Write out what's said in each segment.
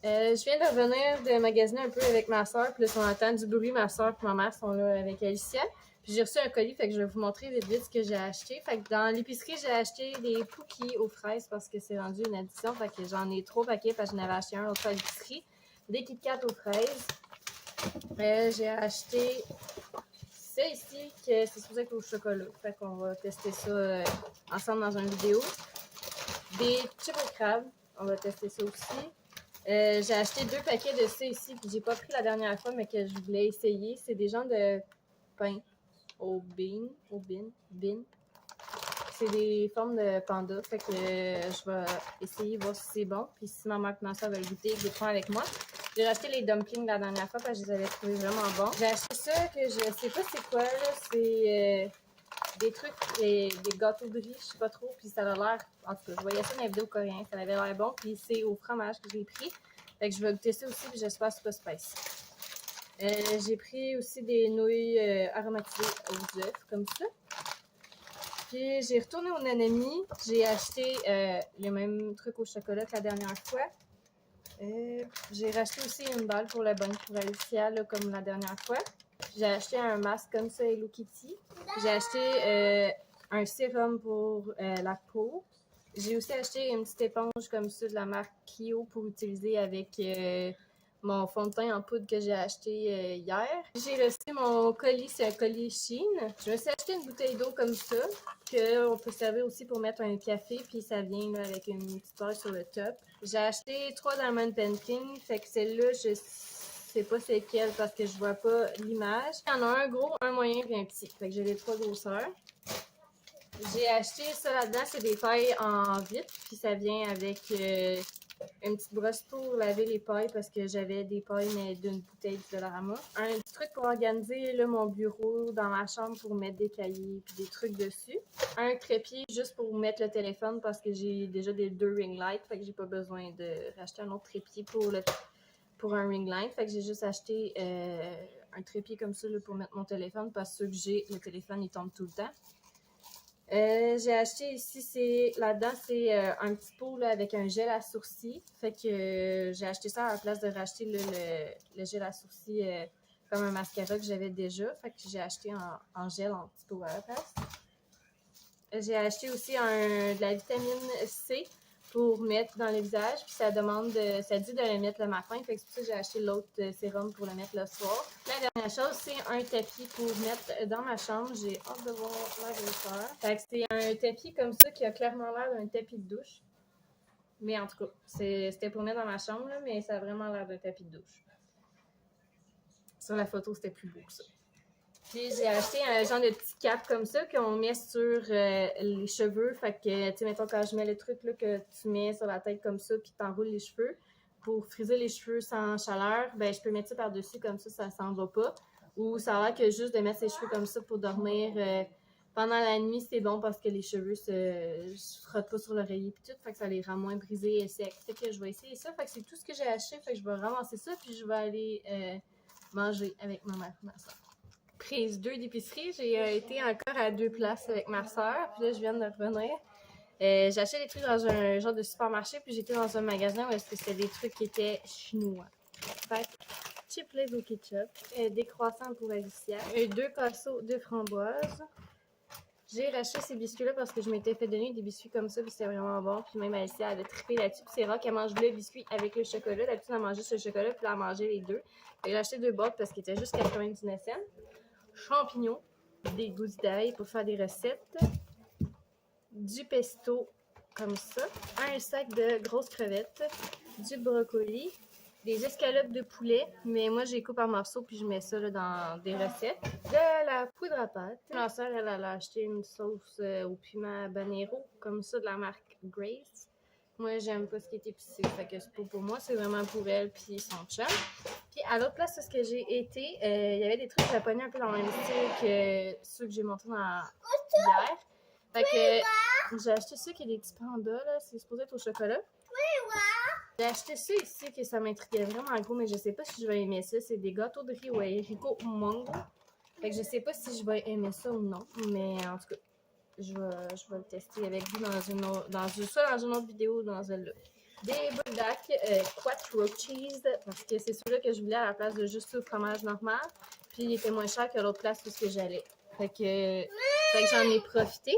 Je viens de revenir de magasiner un peu avec ma soeur, puis là, si on entend du bruit, ma soeur et ma mère sont là avec Alicia. Puis j'ai reçu un colis, fait que je vais vous montrer vite vite ce que j'ai acheté. Fait que dans l'épicerie, j'ai acheté des Pookies aux fraises parce que c'est rendu une addition. Fait que j'en ai 3 paquets parce que j'en avais acheté un autre à l'épicerie. Des Kit Kat aux fraises. J'ai acheté ça ici, que c'est supposé être au chocolat. Fait qu'on va tester ça ensemble dans une vidéo. Des chips au crabe. On va tester ça aussi. J'ai acheté 2 paquets de ça ici, puis j'ai pas pris la dernière fois, mais que je voulais essayer. C'est des genres de pain au bean. C'est des formes de panda, fait que je vais essayer, voir si c'est bon. Puis si ma mère et ma soeur veulent goûter, ils goûteront avec moi. J'ai acheté les dumplings la dernière fois parce que je les avais trouvés vraiment bons. J'ai acheté ça que je sais pas c'est quoi, là. C'est des trucs, des gâteaux de riz, je sais pas trop. Puis ça a l'air, en tout cas, je voyais ça dans la vidéo coréenne, ça avait l'air bon. Puis c'est au fromage que j'ai pris. Fait que je vais goûter ça aussi, puis j'espère que c'est pas spicy. J'ai pris aussi des nouilles aromatisées aux œufs, comme ça. Puis j'ai retourné au Nanami. J'ai acheté le même truc au chocolat que la dernière fois. J'ai racheté aussi une balle pour le bain pour Alicia, là, comme la dernière fois. J'ai acheté un masque comme ça Hello Kitty. J'ai acheté un sérum pour la peau. J'ai aussi acheté une petite éponge comme ça de la marque Kio pour utiliser avec mon fond de teint en poudre que j'ai acheté hier. J'ai reçu mon colis, c'est un colis Shein. Je me suis acheté une bouteille d'eau comme ça, qu'on peut servir aussi pour mettre un café, puis ça vient là, avec une petite barre sur le top. J'ai acheté 3 Diamond Painting, fait que celle-là, je sais pas c'est quelle parce que je vois pas l'image. Il y en a un gros, un moyen et un petit. Fait que j'ai les 3 grosseurs. J'ai acheté ça là-dedans, c'est des pailles en vitre, puis ça vient avec une petite brosse pour laver les pailles parce que j'avais des pailles mais d'une bouteille de Dollarama. Un petit truc pour organiser là, mon bureau dans ma chambre pour mettre des cahiers puis des trucs dessus. Un trépied juste pour mettre le téléphone parce que j'ai déjà des 2 ring lights, fait que j'ai pas besoin de racheter un autre trépied pour un ring light. Fait que j'ai juste acheté un trépied comme ça là, pour mettre mon téléphone parce que le téléphone il tombe tout le temps. J'ai acheté ici, là-dedans, c'est un petit pot là, avec un gel à sourcils. Fait que j'ai acheté ça à la place de racheter le gel à sourcils comme un mascara que j'avais déjà. Fait que j'ai acheté en gel en petit pot à la place. J'ai acheté aussi de la vitamine C pour mettre dans le visage. Puis ça dit de le mettre le matin. Fait que c'est pour ça que j'ai acheté l'autre sérum pour le mettre le soir. La dernière chose, c'est un tapis pour mettre dans ma chambre. J'ai hâte de voir la grosseur. Fait que c'est un tapis comme ça qui a clairement l'air d'un tapis de douche. Mais en tout cas, c'était pour mettre dans ma chambre, là, mais ça a vraiment l'air d'un tapis de douche. Sur la photo, c'était plus beau que ça. Puis j'ai acheté un genre de petit cap comme ça qu'on met sur les cheveux. Fait que, tu sais, mettons, quand je mets le truc là, que tu mets sur la tête comme ça, puis t'enroules les cheveux, pour friser les cheveux sans chaleur, ben je peux mettre ça par-dessus comme ça s'en va pas. Ou ça a l'air que juste de mettre ses cheveux comme ça pour dormir pendant la nuit, c'est bon parce que les cheveux se frottent pas sur l'oreiller puis tout, fait que ça les rend moins brisés et secs. Fait que je vais essayer ça. Fait que c'est tout ce que j'ai acheté, fait que je vais ramasser ça, puis je vais aller manger avec ma mère et ma soeur. Prise 2 d'épicerie. J'ai été encore à 2 places avec ma soeur. Puis là, je viens de revenir. J'ai acheté des trucs dans un genre de supermarché. Puis j'étais dans un magasin où est-ce que c'était des trucs qui étaient chinois. Fait chips lays au ketchup. Des croissants pour Alicia. 2 casseaux de framboises. J'ai racheté ces biscuits-là parce que je m'étais fait donner des biscuits comme ça. Puis c'était vraiment bon. Puis même Alicia, elle a trippé là-dessus. Puis c'est rare qu'elle mange le biscuit avec le chocolat. D'habitude, elle mange juste le chocolat. Puis elle a mangé les deux. J'ai acheté 2 boîtes parce qu'ils étaient juste 99 cents. Champignons, des gousses d'ail pour faire des recettes, du pesto comme ça, un sac de grosses crevettes, du brocoli, des escalopes de poulet, mais moi j'ai coupé en morceaux puis je mets ça là, dans des recettes, de la poudre à pâte. Ma soeur elle a acheté une sauce au piment habanero comme ça de la marque Grace. Moi, j'aime pas ce qui est épicé, fait que c'est pas pour moi, c'est vraiment pour elle puis son chum. Puis à l'autre place, où ce que j'ai été, il y avait des trucs japonais un peu dans le même style que ceux que j'ai montrés hier. Fait que j'ai acheté ça qui est des petits pandas, là, c'est supposé être au chocolat. J'ai acheté ça ici que ça m'intriguait vraiment gros, mais je sais pas si je vais aimer ça. C'est des gâteaux de riz au haricot mango. Fait que je sais pas si je vais aimer ça ou non, mais en tout cas, je vais le tester avec vous soit dans une autre vidéo ou dans celle-là. des bulldacks quattro cheese, parce que c'est ceux-là que je voulais à la place de juste le fromage normal. Puis il était moins cher que l'autre place où j'allais. Fait que j'en ai profité.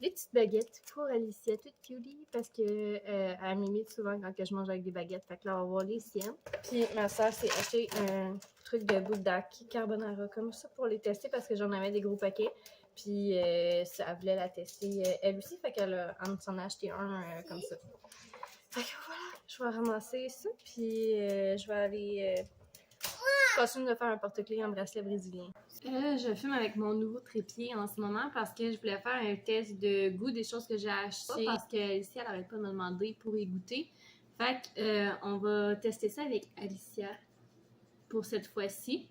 Des petites baguettes pour Alicia, toute cutie, parce que elle m'imite souvent quand que je mange avec des baguettes. Fait que là, on va voir les siennes. Puis ma soeur s'est acheté un truc de bulldacks carbonara comme ça pour les tester parce que j'en avais des gros paquets. Puis ça, elle voulait la tester elle aussi, fait qu'elle s'en a acheté un comme ça. Fait que voilà, je vais ramasser ça, puis je vais aller continuer de faire un porte-clés en bracelet brésilien. Je filme avec mon nouveau trépied en ce moment parce que je voulais faire un test de goût des choses que j'ai achetées parce qu'Alicia, elle arrête pas de me demander pour y goûter. Fait que on va tester ça avec Alicia pour cette fois-ci.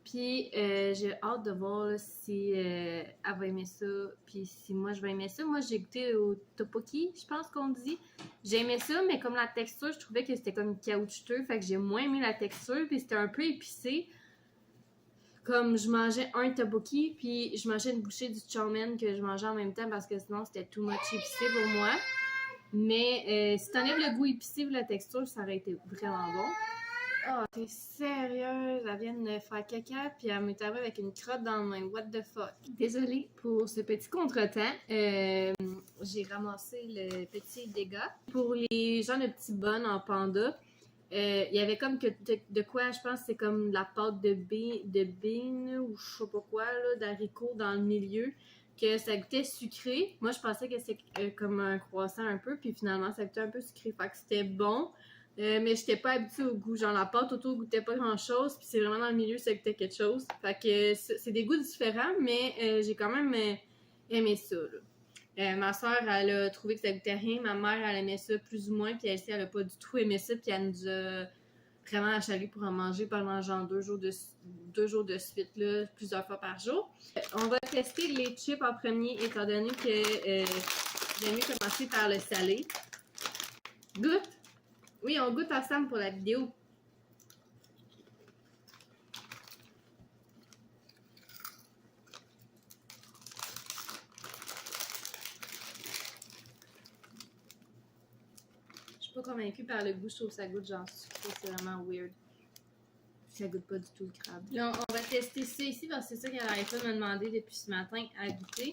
Puis j'ai hâte de voir là, si elle va aimer ça, puis si moi je vais aimer ça. Moi j'ai goûté au tteokbokki, je pense qu'on dit. J'ai aimé ça, mais comme la texture, je trouvais que c'était comme caoutchouteux, fait que j'ai moins aimé la texture, puis c'était un peu épicé. Comme je mangeais un tteokbokki, puis je mangeais une bouchée du chow mein que je mangeais en même temps parce que sinon c'était too much épicé pour moi. Mais si t'enlèves le goût épicé ou la texture, ça aurait été vraiment bon. Oh, t'es sérieuse? Elle vient de faire caca, puis elle m'est arrivée avec une crotte dans la main. What the fuck? Désolée pour ce petit contretemps. J'ai ramassé le petit dégât. Pour les gens de petits bonnes en panda, il y avait comme que de quoi, je pense, c'est comme de la pâte de bean ou je sais pas quoi, là, d'haricots dans le milieu, que ça goûtait sucré. Moi, je pensais que c'était comme un croissant un peu, puis finalement, ça goûtait un peu sucré. Fait que c'était bon. Mais j'étais pas habituée au goût. Genre, la pâte autour goûtait pas grand chose, puis c'est vraiment dans le milieu, ça goûtait quelque chose. Fait que c'est des goûts différents, mais j'ai quand même aimé ça, là. Ma soeur, elle a trouvé que ça goûtait rien. Ma mère, elle aimait ça plus ou moins, puis elle a pas du tout aimé ça, puis elle nous a vraiment achalé pour en manger pendant genre 2 jours de suite, là, plusieurs fois par jour. On va tester les chips en premier, étant donné que j'aime mieux commencer par le salé. Goûte! Oui, on goûte ensemble pour la vidéo. Je suis pas convaincue par le goût, je trouve que ça goûte genre sucré, c'est vraiment weird. Ça goûte pas du tout le crabe. Là, on va tester ça ici parce que c'est ça qu'elle arrête pas de me demander depuis ce matin à goûter.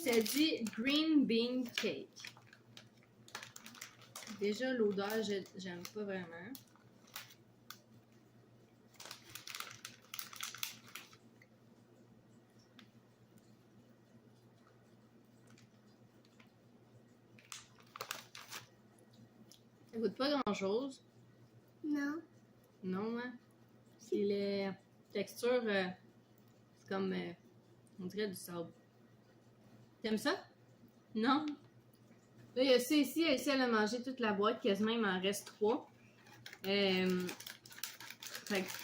Ça dit Green Bean Cake. Déjà, l'odeur, j'aime pas vraiment. Ça goûte pas grand-chose. Non. Non, hein? C'est la texture, c'est comme, on dirait du sable. T'aimes ça? Non? Là, il y a ça ici. Elle a mangé toute la boîte, quasiment, il m'en reste 3. Fait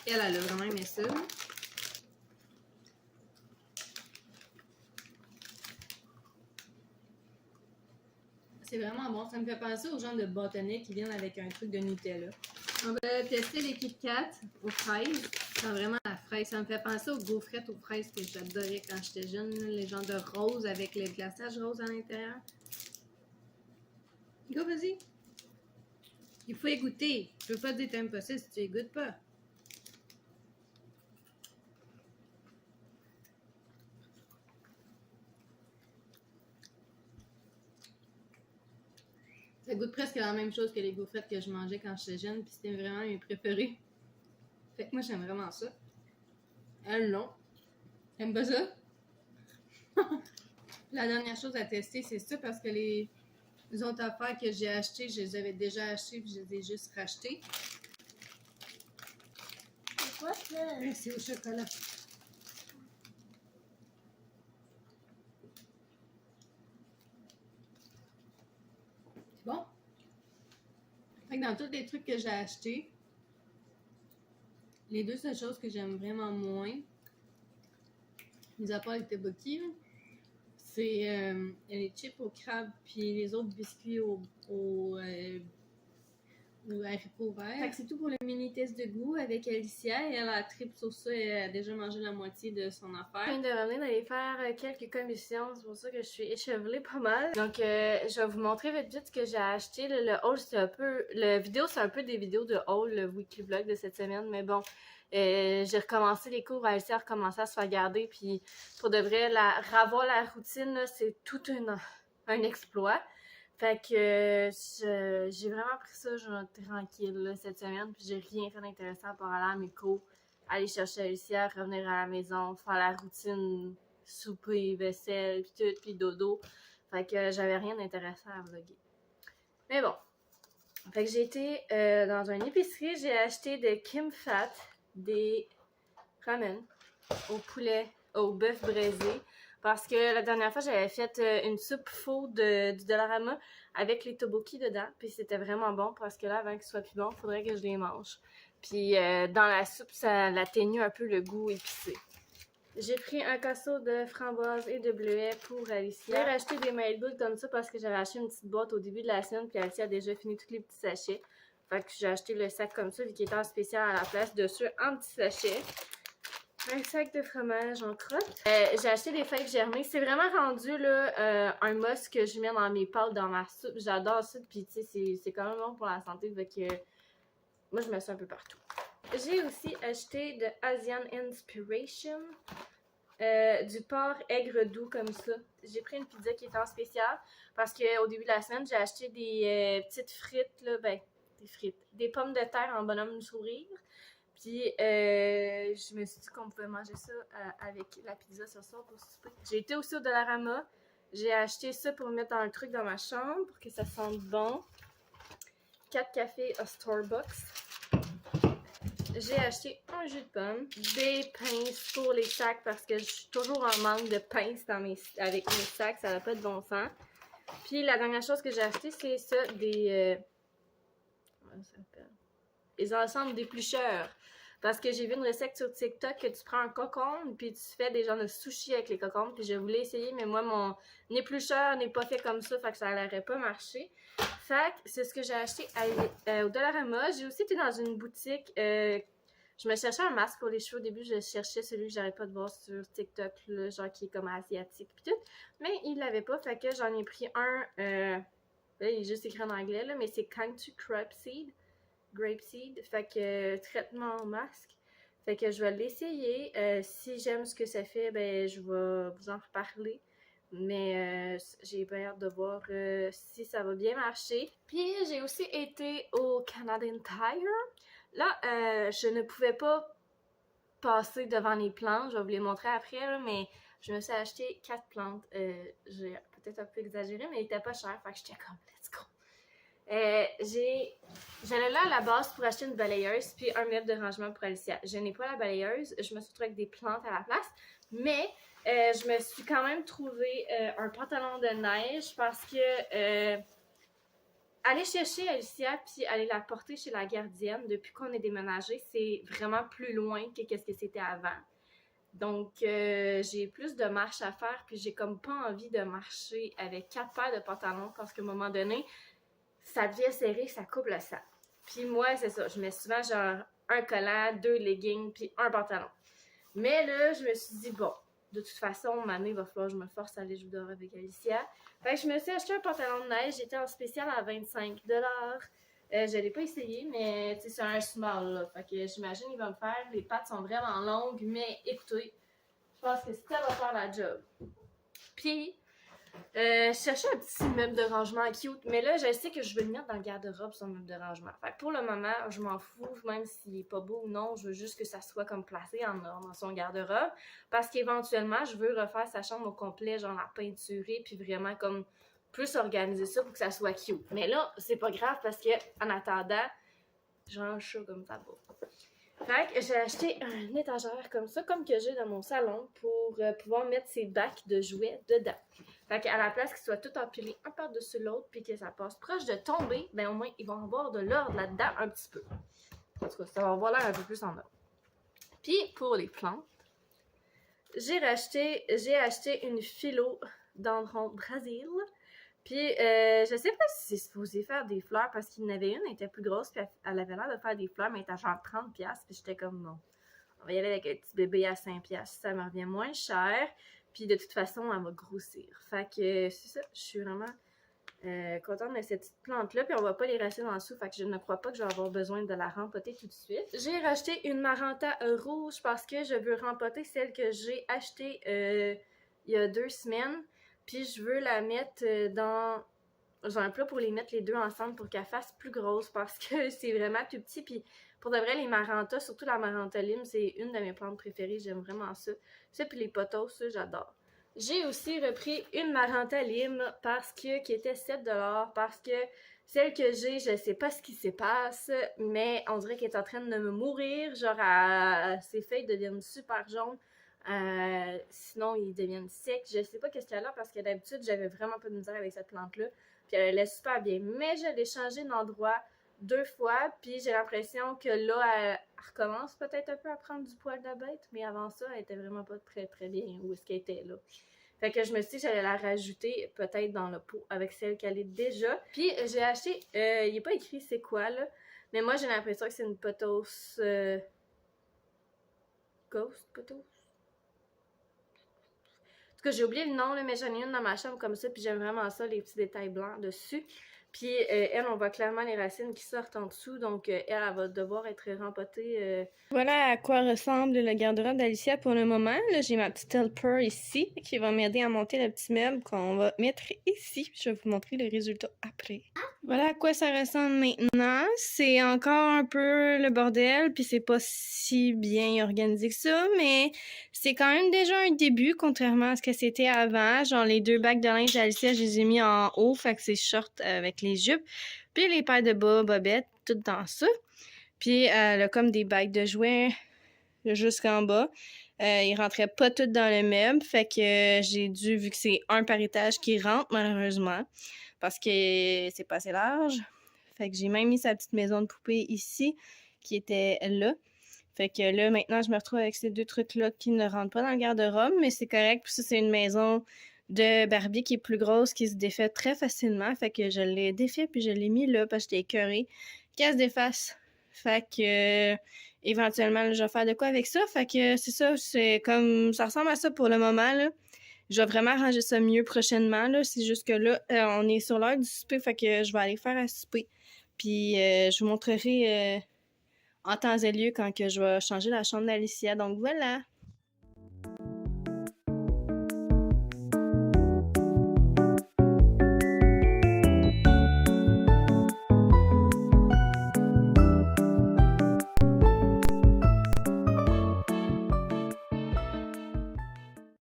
qu'elle, elle a vraiment aimé ça. C'est vraiment bon. Ça me fait penser aux gens de bâtonnets qui viennent avec un truc de Nutella. On va tester les Kit Kat aux fraises. C'est vraiment la fraise. Ça me fait penser aux gaufrettes aux fraises que j'adorais quand j'étais jeune. Les genres de rose avec le glaçage rose à l'intérieur. Go, vas-y. Il faut y goûter. Je peux pas dire t'aimes pas ça si tu y goûtes pas. Ça goûte presque la même chose que les gaufrettes que je mangeais quand j'étais jeune, puis c'était vraiment mes préférés. Fait que moi, j'aime vraiment ça. Elle, non. T'aimes pas ça? La dernière chose à tester, c'est ça, parce que les autres affaires que j'ai achetées, je les avais déjà achetées, puis je les ai juste rachetées. C'est quoi ça? C'est au chocolat. C'est bon? Fait que dans tous les trucs que j'ai achetés, les deux seules choses que j'aime vraiment moins, mis à part les tteokbokki, c'est les chips au crabe puis les autres biscuits ou haricots Fait verts. que c'est tout pour le mini test de goût avec Alicia. Et elle a tripe sur ça et elle a déjà mangé la moitié de son Je affaire. viens de revenir d'aller faire quelques commissions, c'est pour ça que je suis échevelée pas mal. Donc, je vais vous montrer vite ce que j'ai acheté. Le haul, c'est un peu... Le vidéo, c'est un peu des vidéos de haul, le weekly vlog de cette semaine, mais bon, j'ai recommencé les cours, Alicia a recommencé à se faire garder, puis pour de vrai, revoir la routine, c'est tout un exploit. Fait que j'ai vraiment pris ça genre tranquille là, cette semaine, puis j'ai rien fait d'intéressant à part aller à mes cours, aller chercher Alicia, revenir à la maison, faire la routine, souper, vaisselle, puis tout, puis dodo. Fait que j'avais rien d'intéressant à vlogger. Mais bon. Fait que j'ai été dans une épicerie, j'ai acheté de Kim Fat des ramen au poulet, au bœuf braisé. Parce que la dernière fois, j'avais fait une soupe faux du Dollarama avec les tteokbokki dedans. Puis c'était vraiment bon parce que là, avant qu'ils soient plus bons, il faudrait que je les mange. Puis dans la soupe, ça atténue un peu le goût épicé. J'ai pris un casseau de framboises et de bleuets pour Alicia. J'ai racheté des mail goods comme ça parce que j'avais acheté une petite boîte au début de la semaine. Puis Alicia a déjà fini tous les petits sachets. Fait que j'ai acheté le sac comme ça vu qu'il était en spécial à la place dessus en petits sachets. Un sac de fromage en crotte. J'ai acheté des fèves germées. C'est vraiment rendu là, un must que je mets dans mes pâtes, dans ma soupe. J'adore ça. Puis tu sais, c'est quand même bon pour la santé. Fait que moi, je mets ça un peu partout. J'ai aussi acheté de Asian Inspiration. Du porc aigre doux comme ça. J'ai pris une pizza qui était en spécial parce qu'au début de la semaine, j'ai acheté des petites frites, là, des pommes de terre en bonhomme sourire. Puis, je me suis dit qu'on pouvait manger ça avec la pizza ce soir pour souper. J'ai été aussi au Dollarama. J'ai acheté ça pour mettre dans le truc dans ma chambre pour que ça sente bon. 4 cafés à Starbucks. J'ai acheté un jus de pomme, des pinces pour les sacs parce que je suis toujours en manque de pinces avec mes sacs, ça n'a pas de bon sens. Puis la dernière chose que j'ai acheté, c'est ça, comment ça s'appelle? Les ensembles d'éplucheurs. Parce que j'ai vu une recette sur TikTok que tu prends un cocon puis tu fais des genres de sushis avec les cocons. Puis je voulais essayer, mais moi, mon éplucheur n'est pas fait comme ça, fait que ça n'aurait pas marché. Fait que c'est ce que j'ai acheté au Dollarama. J'ai aussi été dans une boutique. Je me cherchais un masque pour les cheveux. Au début, je cherchais celui que j'arrête pas de voir sur TikTok, là, genre qui est comme asiatique pis tout. Mais il l'avait pas, fait que j'en ai pris un. Là, il est juste écrit en anglais, là, mais c'est Kantu Grapeseed. Fait que traitement masque. Fait que je vais l'essayer. Si j'aime ce que ça fait, ben je vais vous en reparler. Mais j'ai bien hâte de voir si ça va bien marcher. Puis j'ai aussi été au Canadian Tire. Là, je ne pouvais pas passer devant les plantes. Je vais vous les montrer après, là, mais je me suis acheté 4 plantes. J'ai peut-être un peu exagéré, mais il était pas cher. Fait que j'étais comme, let's go. J'allais là à la base pour acheter une balayeuse puis un meuble de rangement pour Alicia. Je n'ai pas la balayeuse, je me suis retrouvée avec des plantes à la place, mais je me suis quand même trouvé un pantalon de neige parce que aller chercher Alicia puis aller la porter chez la gardienne depuis qu'on est déménagé, c'est vraiment plus loin que qu'est-ce que c'était avant. Donc, j'ai plus de marche à faire puis j'ai comme pas envie de marcher avec 4 paires de pantalons parce qu'à un moment donné, ça devient serré, ça coupe le sang. Puis moi, c'est ça, je mets souvent genre un collant, 2 leggings, puis un pantalon. Mais là, je me suis dit, bon, de toute façon, maintenant, il va falloir que je me force à aller jouer dehors avec Alicia. Fait que je me suis acheté un pantalon de neige, j'étais en spécial à 25$. Je l'ai pas essayé, mais c'est un small, là. Fait que j'imagine qu'il va me faire. Les pattes sont vraiment longues, mais écoutez, je pense que ça va faire la job. Puis, je cherchais un petit meuble de rangement cute, mais là, je sais que je veux le mettre dans le garde-robe, son meuble de rangement. Fait que pour le moment, je m'en fous, même s'il est pas beau ou non, je veux juste que ça soit comme placé en ordre dans son garde-robe, parce qu'éventuellement, je veux refaire sa chambre au complet, genre la peinturer, puis vraiment comme plus organiser ça pour que ça soit cute. Mais là, c'est pas grave parce que en attendant, j'ai un chat comme ça beau. Fait que j'ai acheté un étagère comme ça, comme que j'ai dans mon salon, pour pouvoir mettre ces bacs de jouets dedans. Fait qu'à la place qu'ils soient tout empilés un par-dessus l'autre, puis que ça passe proche de tomber, ben au moins ils vont avoir de l'ordre là-dedans un petit peu. En tout cas, ça va avoir l'air un peu plus en ordre. Puis pour les plantes, j'ai acheté une philo d'Andron Brésil. Puis, je sais pas si c'est supposé faire des fleurs parce qu'il y en avait une, elle était plus grosse, puis elle avait l'air de faire des fleurs, mais elle était genre 30$. Puis j'étais comme non. On va y aller avec un petit bébé à 5$. Ça me revient moins cher. Puis de toute façon, elle va grossir. Fait que c'est ça. Je suis vraiment contente de cette petite plante-là. Puis on va pas les racines en dessous. Fait que je ne crois pas que je vais avoir besoin de la rempoter tout de suite. J'ai racheté une Maranta rouge parce que je veux rempoter celle que j'ai achetée il y a 2 semaines. Puis je veux la mettre dans un plat pour les mettre les deux ensemble pour qu'elle fasse plus grosse parce que c'est vraiment tout petit. Puis pour de vrai, les Maranta, surtout la Maranta lime, c'est une de mes plantes préférées. J'aime vraiment ça. Ça, puis les potos, ça, j'adore. J'ai aussi repris une Maranta lime parce que qui était 7$ parce que celle que j'ai, je sais pas ce qui se passe, mais on dirait qu'elle est en train de me mourir. Genre, ses feuilles deviennent super jaunes. Sinon, ils deviennent secs. Je sais pas qu'est-ce qu'il y a là parce que d'habitude, j'avais vraiment pas de misère avec cette plante-là. Puis elle allait super bien. Mais je l'ai changé d'endroit 2 fois. Puis j'ai l'impression que là, elle recommence peut-être un peu à prendre du poil de bête. Mais avant ça, elle était vraiment pas très très bien où est-ce qu'elle était là. Fait que je me suis dit que j'allais la rajouter peut-être dans le pot avec celle qu'elle est déjà. Puis j'ai acheté, il n'est pas écrit c'est quoi là. Mais moi j'ai l'impression que c'est une potos Ghost Potos. En tout cas, j'ai oublié le nom, là, mais j'en ai une dans ma chambre comme ça, puis j'aime vraiment ça, les petits détails blancs dessus. Puis elle, on voit clairement les racines qui sortent en dessous, donc elle va devoir être rempotée. Voilà à quoi ressemble le garde-robe d'Alicia pour le moment. Là, j'ai ma petite helper ici qui va m'aider à monter le petit meuble qu'on va mettre ici. Je vais vous montrer le résultat après. Voilà à quoi ça ressemble maintenant. C'est encore un peu le bordel, puis c'est pas si bien organisé que ça, mais c'est quand même déjà un début, contrairement à ce que c'était avant. Genre, les 2 bacs de linge d'Alicia, je les ai mis en haut, fait que c'est short avec les jupes. Puis les paires de bas, bobettes, tout dans ça. Puis elle a comme des bacs de jouets jusqu'en bas. Ils rentraient pas toutes dans le meuble, fait que j'ai dû, vu que c'est un par étage qui rentre, malheureusement, parce que c'est pas assez large. Fait que j'ai même mis sa petite maison de poupée ici, qui était là. Fait que là, maintenant, je me retrouve avec ces 2 trucs-là qui ne rentrent pas dans le garde-robe, mais c'est correct. Puis ça, c'est une maison de Barbie qui est plus grosse, qui se défait très facilement. Fait que je l'ai défait, puis je l'ai mis là, parce que j'étais écœurée qu'elle se défasse. Fait que éventuellement, là, je vais faire de quoi avec ça. Fait que c'est ça, c'est comme ça ressemble à ça pour le moment, là. Je vais vraiment ranger ça mieux prochainement, là. C'est juste que là, on est sur l'heure du souper, fait que je vais aller faire à souper. Puis je vous montrerai en temps et lieu quand que je vais changer la chambre d'Alicia. Donc voilà!